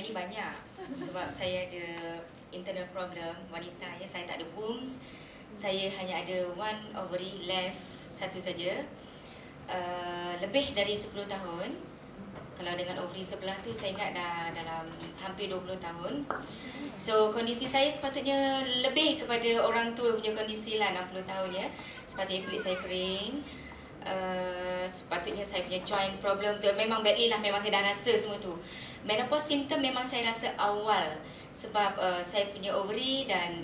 Actually banyak. Sebab saya ada internal problem wanita ya. Saya tak ada wombs. Saya hanya ada one ovary left, satu saja. Lebih dari 10 tahun. Kalau dengan ovary sebelah tu saya ingat dah dalam hampir 20 tahun. So kondisi saya sepatutnya lebih kepada orang tua punya kondisi lah, 60 tahun ya. Sepatutnya kulit saya kering. Sepatutnya saya punya joint problem tu memang badly lah, memang saya dah rasa semua tu. Menopause symptom memang saya rasa awal. Sebab saya punya ovary dan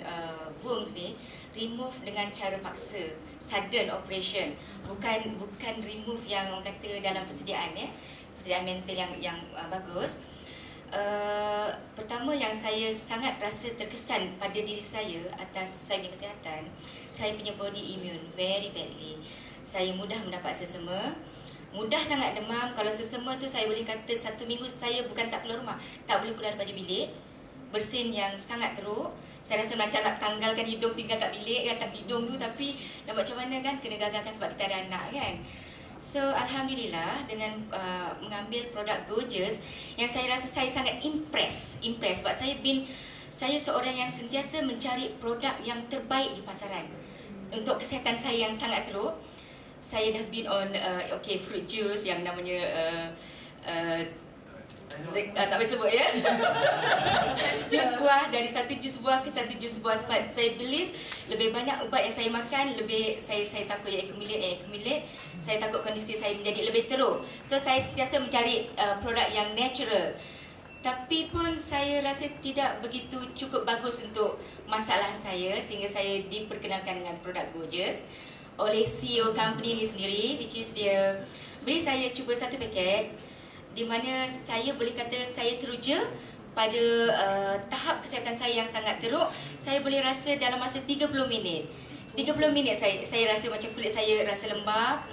wombs ni remove dengan cara paksa, sudden operation. Bukan remove yang orang kata dalam persediaan ya. Persediaan mental yang bagus. Pertama yang saya sangat rasa terkesan pada diri saya atas saya punya kesihatan, saya punya body immune very badly. Saya mudah mendapat sesama, mudah sangat demam. Kalau sesama tu saya boleh kata 1 minggu saya bukan tak keluar rumah, tak boleh keluar daripada bilik. Bersin yang sangat teruk. Saya rasa macam nak tanggalkan hidung tinggal kat bilik kan, tak hidung tu, tapi nak buat macam mana kan, kena gagalkan sebab kita ada anak kan. So Alhamdulillah dengan mengambil produk Gorgeous yang saya rasa saya sangat impress sebab saya seorang yang sentiasa mencari produk yang terbaik di pasaran untuk kesihatan saya yang sangat teruk. Saya dah been on fruit juice yang namanya tak boleh sebut ya. Jus buah, dari satu jus buah ke satu jus buah. Sebab saya believe lebih banyak ubat yang saya makan, lebih saya takut ia accumulate. Saya takut kondisi saya menjadi lebih teruk. So saya sentiasa mencari produk yang natural. Tapi pun saya rasa tidak begitu cukup bagus untuk masalah saya, sehingga saya diperkenalkan dengan produk Gorgeous oleh CEO company ni sendiri, which is dia beri saya cuba satu paket, di mana saya boleh kata saya teruja pada tahap kesihatan saya yang sangat teruk. Saya boleh rasa dalam masa 30 minit. 30 minit saya rasa macam kulit saya rasa lembab.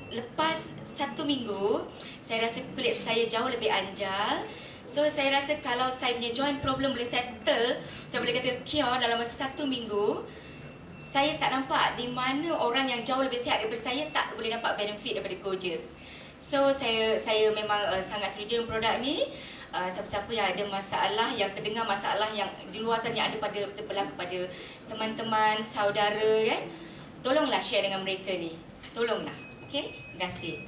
Lepas 1 minggu, saya rasa kulit saya jauh lebih anjal. So saya rasa kalau saya punya joint problem boleh settle, saya boleh kata cure dalam masa 1 minggu. Saya tak nampak di mana orang yang jauh lebih sihat daripada saya tak boleh dapat benefit daripada Gorgeous. So saya memang sangat teruja produk ni. Siapa-siapa yang ada masalah, yang terdengar masalah yang di luar sana yang ada terbelah kepada teman-teman, saudara kan, tolonglah share dengan mereka ni. Tolonglah. Okey? Terima kasih.